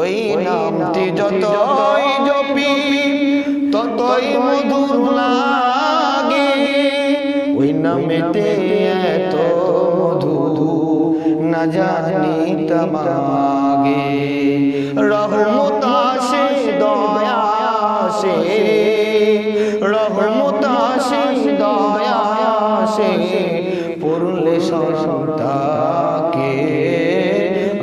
ওই নামটি যতই জপি ততই মধুর লাগে, ওই নামেতে এত মধু না জানি তামাগে। রহমত আসে দয়া আসে, রহমত আসে দয়া আসে, পড়লে সন্তাকে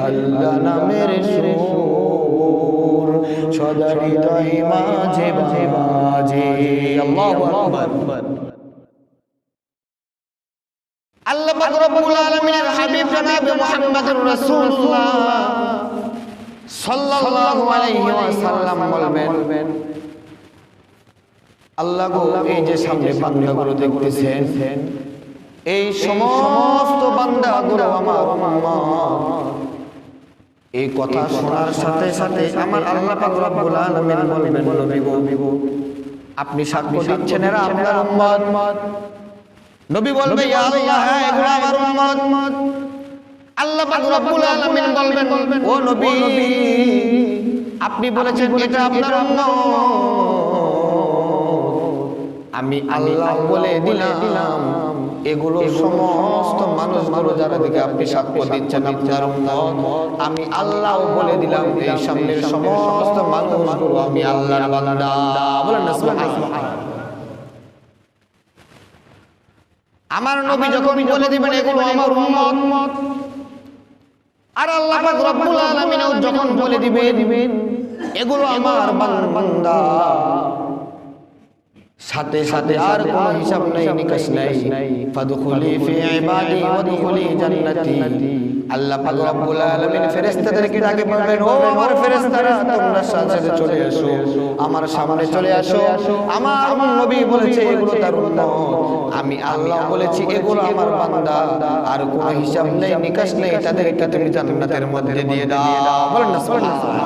আল্লাহ নামের সুর সদা হৃদয় মাঝে মাঝে। আল্লাহু আকবার। আল্লাহ পাক রব্বুল আলামিনের হাবিব জনাব মুহাম্মদুর রাসূলুল্লাহ সাল্লাল্লাহু আলাইহি ওয়াসাল্লাম বলবেন, আল্লাহ গো এই যে সামনে বান্দাগুলো দেখতেছেন, এই সমস্ত বান্দাগুলো আমার উম্মত। এই কথা শোনার সাথে সাথে আমার আল্লাহ পাক রব্বুল আলামিন বলবেন, নবী গো আপনি সাক্ষ্য দিচ্ছেন এরা আপনার উম্মত। নবী বলবে, ইয়া আল্লাহ হ্যাঁ এগুলো আমার উম্মত। আল্লাহ পাক রব্বুল আলামিন বলবেন, ও নবী আপনি বলেছেন এটা আপনার উম্মত, আমি আল্লাহ বলে দিলাম এগুলো সমস্ত মানুষগুলো যারা দিকে আপনি সাক্ষ্য দিচ্ছেন আপনার উম্মত, আমি আল্লাহ বলে দিলাম এই সামনের সমস্ত মানুষগুলো আমি আল্লাহর বান্দা। বলেন না সুবহানাল্লাহ। আমার নবী যখন বলে দিবেন এগুলো আমার উম্মত, আর আল্লাহ পাক রব্বুল আলামিন যখন বলে দিবেন এগুলো আমার বান্দা, সাথে সাথে আর কোনো হিসাব নাই নিকাশ নাই। ফাদখুলি ফি ইবাদি ওয়াদখুলি জান্নাতি। আল্লাহ পাক রব্বুল আলামিন ফেরেশতাদেরকে ডাকে বলবেন, ও আমার ফেরেশতারা তোমরা সাথে চলে আসো, আমার সামনে চলে আসো। আমার নবী বলেছে এগুলো তার উম্মত, আমি আল্লাহ বলেছি এগুলো আমার বান্দা, আর কোনো হিসাব নেই নিকাশ নেই, তাদেরকে তুমি জান্নাতের মধ্যে দিয়ে দাও। বলেন না সুবহানাল্লাহ।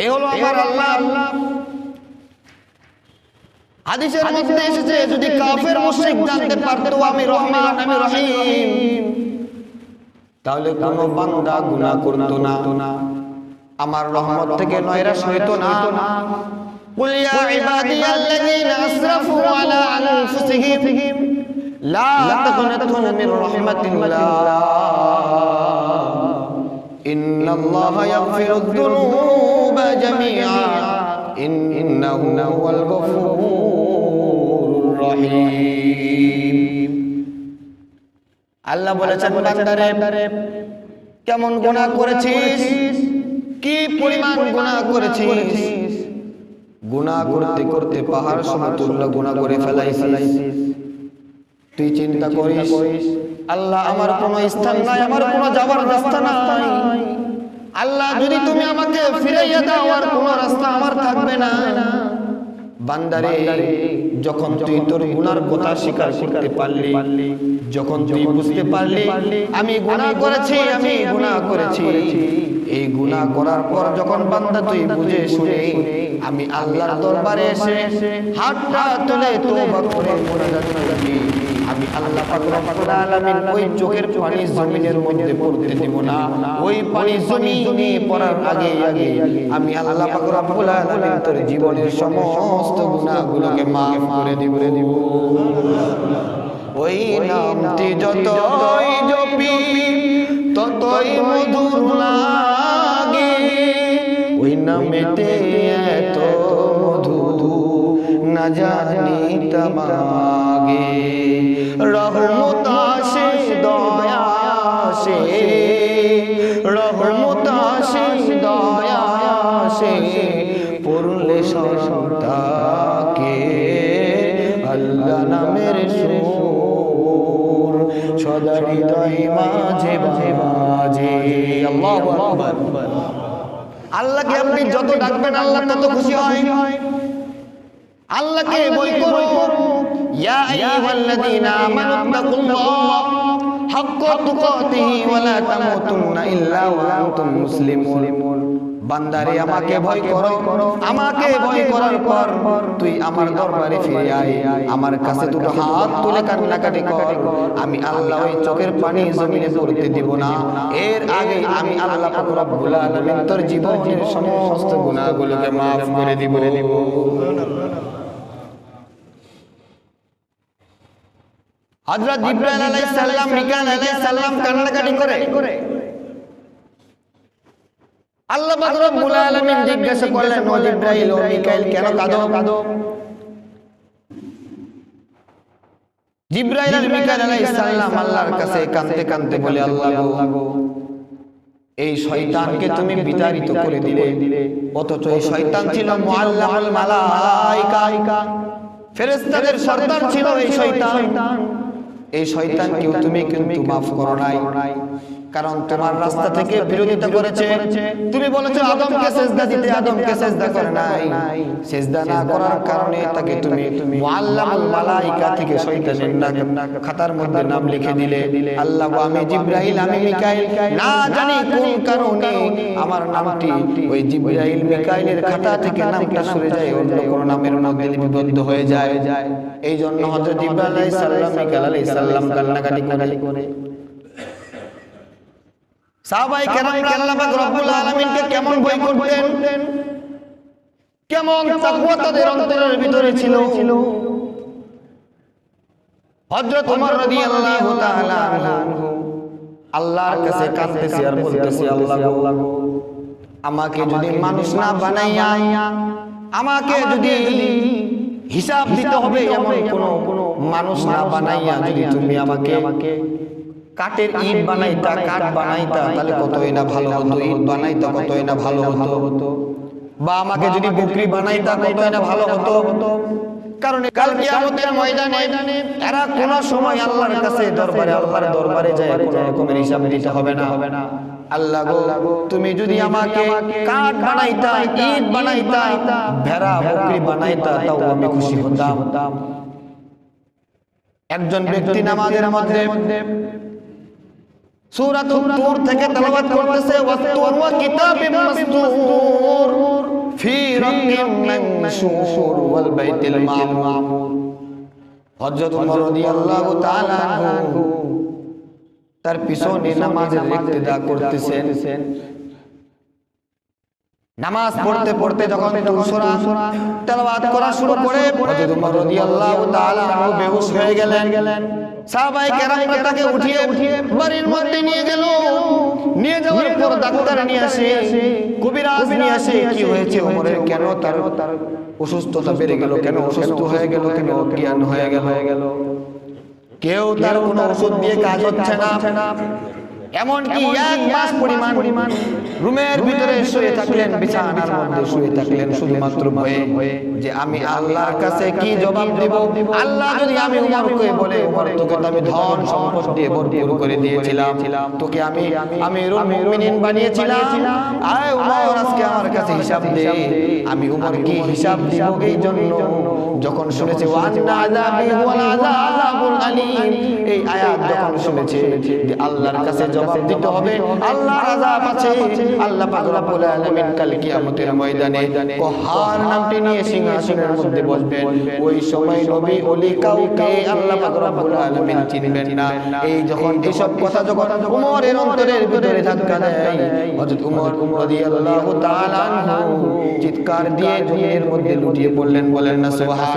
এ হলো আমার আল্লাহ। হাদিসের মধ্যে এসেছে যদি কাফের মুশরিক জানতে পারতো আমি রহমান আমি রহিম, তাহলে কোন বান্দা গুনাহ করতো না, আমার রহমত থেকে নয়রাশ হইতো না। কুল ইয়া ইবাদিয়াল্লাযীনা আসরাফু আলা আনফুসিহিম লা তাকনাতু মির রাহমাতিল্লাহ ইন্নাল্লাহা ইয়াগফিরুদ যুনুবা জামিআ ইন্নাহু হুয়াল গফুরুর রহিম। আল্লাহ বলেছেন বান্দারে কেমন গুনাহ করেছিস, কি পরিমাণ গুনাহ করেছিস, গুনাহ করতে করতে পাহাড় সমতুল্য গুনাহ করে ফেলাইছিস। তুই চিন্তা করিস আল্লাহ আমার কোনো স্থান নাই, আমার কোনো যাবার রাস্তা নাই, আল্লাহ যদি তুমি আমাকে ফিরাইয়া দাও আর কোনো রাস্তা আমার থাকবে না। বান্দারে যখন তুই তোর গুনার কথা স্বীকার করতে পারলি, যখন তুই বুঝতে পারলি আমি গুনাহ করেছি, আমি গুনাহ করেছি, এই গুনাহ করার পর যখন বান্দা তুই বুঝে শুনে আমি আল্লাহর দরবারে এসে হাতটা তুলে তওবা করে মুনাজাত করবি, আমি আল্লাহ পাক রব্বুল আলামিন ওই চোখের পানি জমিনের মধ্যে পড়তে দেব না। ওই পানি জমিনে পড়ার আগে আমি আল্লাহ পাক রব্বুল আলামিন তোর জীবনের সমস্ত গুনাহগুলোকে maaf করে দিব। ওই নামটি যতই জপি ততই মধুর লাগে, ওই নামেতে এত মধু না জানি তামাগে। রহমত আসে দয়া আসে, রহমত আসে দয়া আসে, পড়লে সন্তাকে আল্লাহ নামের সুর সদা হৃদয় মাঝে মাঝে। আল্লাহু আকবার। আল্লাহকে আপনি যত ডাকবেন আল্লাহ তত খুশি হয়। আল্লাহকে বই করো, ইয়া আইয়ুহাল্লাযীনা আমানু তাকুল্লাহ হাক্কা তুকাতিহি ওয়া লা তামুতুন্না ইল্লা ওয়া আনতুম মুসলিমুন। বান্দারে আমাকে ভয় করো, আমাকে ভয় করার পর তুই আমার দরবারে ফিরে আয়, আমার কাছে দুটো হাত তুলে কান্নাকাটি কর। আমি আল্লাহ ওই চোখের পানি জমিনে পড়তে দিব না, এর আগে আমি আল্লাহ পাক রব্বুল আলামিন তোর জীবনের সমস্ত গুনাহগুলোকে maaf করে দিব। হযরত জিবরাইল আলাইহিস সালাম, মিকাইল আলাইহিস সালাম কান্নাকাটি করে আল্লাহ পাক রব্বুল আলামিন জিজ্ঞাসা করলেন, ও জিবরাইল ও মিকাইল কেন কাঁদো? জিবরাইল আর মিকাইল আলাইহিস সালাম আল্লাহর কাছে কাঁদতে কাঁদতে বলে, আল্লাহ গো, এই শয়তানকে তুমি বিতাড়িত করে দিলে, অথচ এই শয়তান ছিল মুআল্লামুল মালায়েকা, ফেরেশতাদের সর্দার ছিল এই শয়তান। এই শয়তানকেও তুমি কিন্তু maaf করো নাই, কারণ তোমার রাস্তা থেকে বিরোধিতা করেছে। তুমি বলেছো আদমকে সিজদা দিতে, আদমকে সিজদা করে নাই। সিজদা না করার কারণে তাকে তুমি মুআল্লামুল মালায়েকা থেকে শয়তানের খাতার মধ্যে নাম লিখে দিলে। আল্লাহ গো, আমি জিবরাইল, আমি মিকাইল, না জানি কোন কারণে আমার নামটি ওই জিবরাইল মিকাইলের খাতা থেকে নামটা সরে যায়, অন্য কোন নামের মধ্যে লিপিবদ্ধ হয়ে যায়। এই জন্য হযরত জিবরাইল আলাইহিস সালাম, মিকাইল আলাইহিস সালাম কান্নাকাটি করে। সাহাবায়ে কেরামরা আল্লাহ পাক রব্বুল আলামিনকে কেমন ভয় করতেন, কেমন তাকওয়া তাদের অন্তরের ভিতরে ছিল। হযরত ওমর রাদিয়াল্লাহু তাআলা আনহু আল্লাহর কাছে কাঁদতেছে আর বলতেছে, আল্লাহ গো, আমাকে যদি মানুষ না বানাইয়া, আমাকে যদি হিসাব দিতে হবে এমন কোন মানুষ না বানাইয়া যদি তুমি আমাকে কাঠের ইট বানাইতা, কাঠ বানাইতা, তাহলে কতই না ভালো হতো। ইট বানাইতা কতই না ভালো হতো, বা আমাকে যদি বকরি বানাইতা কতই না ভালো হতো। কারণ কাল কিয়ামতের ময়দানে এরা কোন সময় আল্লাহর কাছে আল্লাহর দরবারে যায় কোন রকমের হিসাব দিতে হবে না। আল্লাহ গো, তুমি যদি আমাকে কাঠ বানাইতা, ইট বানাইতা, ভেড়া বকরি বানাইতা, তাও আমি খুশি হতাম। একজন ব্যক্তি নামাজের মধ্যে সূরাতুত তুর থেকে তেলাওয়াত করতেছে, ওয়াত-তুর ওয়া কিতাবিম মাসতুর ফি রাক্কিম মানশুর ওয়াল বাইতিল মামুর। হযরত ওমর রাদিয়াল্লাহু তাআলা আনহু তার পিছনে নামাজের ইক্তেদা করতেছেন। নামাজ পড়তে পড়তে যখন সূরা তেলাওয়াত করা শুরু করে, হযরত ওমর রাদিয়াল্লাহু তাআলা আনহু বেহুশ হয়ে গেলেন। সাহাবায়ে কেরামরা তাকে উঠিয়ে বাড়ির মধ্যে নিয়ে গেল। নিয়ে যাওয়ার পর ডাক্তার নিয়ে আসে, কবিরাজ নিয়ে আসে, কি হয়েছে ওমরের, কেন তার অসুস্থতা বেড়ে গেল, কেন অসুস্থ হয়ে গেল, কেন অজ্ঞান হয়ে গেল। কেউ তার কোনো ওষুধ দিয়ে কাজ হচ্ছে না। এমনকি 1 মাস পরিমাণ রুমের ভিতরে শুয়ে থাকলেন, বিছানার মধ্যে শুয়ে থাকলেন, শুধুমাত্র ভয়ে যে আমি আল্লাহর কাছে কি জবাব দেব। আল্লাহ যদি আমি উমরকে বলে, উমর তোকে তো আমি ধন সম্পদ দিয়ে ভরপুর করে দিয়েছিলাম, তোকে আমি আমিরুল মুমিনিন বানিয়েছিলাম, আয় উমর আজকে আমার কাছে হিসাব দে, আমি উমর কি হিসাব দিব। এই জন্য যখন শুনেছে ওয়ান্না আযাবি ওয়াল আযাবুল আলীম, এই আয়াত যখন শুনেছে যে আল্লাহর কাছে জবাব দিতে হবে, আল্লাহর আযাব আছে, আল্লাহ পাক রব্বুল আলামিন কাল কিয়ামতের ময়দানে কহার নামটি নিয়ে সিংহাসনের মধ্যে বসবেন। ওই সময় নবী ওলি কাউকে আল্লাহ পাক রব্বুল আলামিন চিনবেন না। এই যখন এসব কথা যখন উমরের অন্তরের ভিতরে ধাক্কা দেয়, হযরত উমর রাদিয়াল্লাহু তাআলা আনহু চিৎকার দিয়ে জমিনের মধ্যে লুটিয়ে পড়লেন। বলেন না সুবহানাল্লাহ।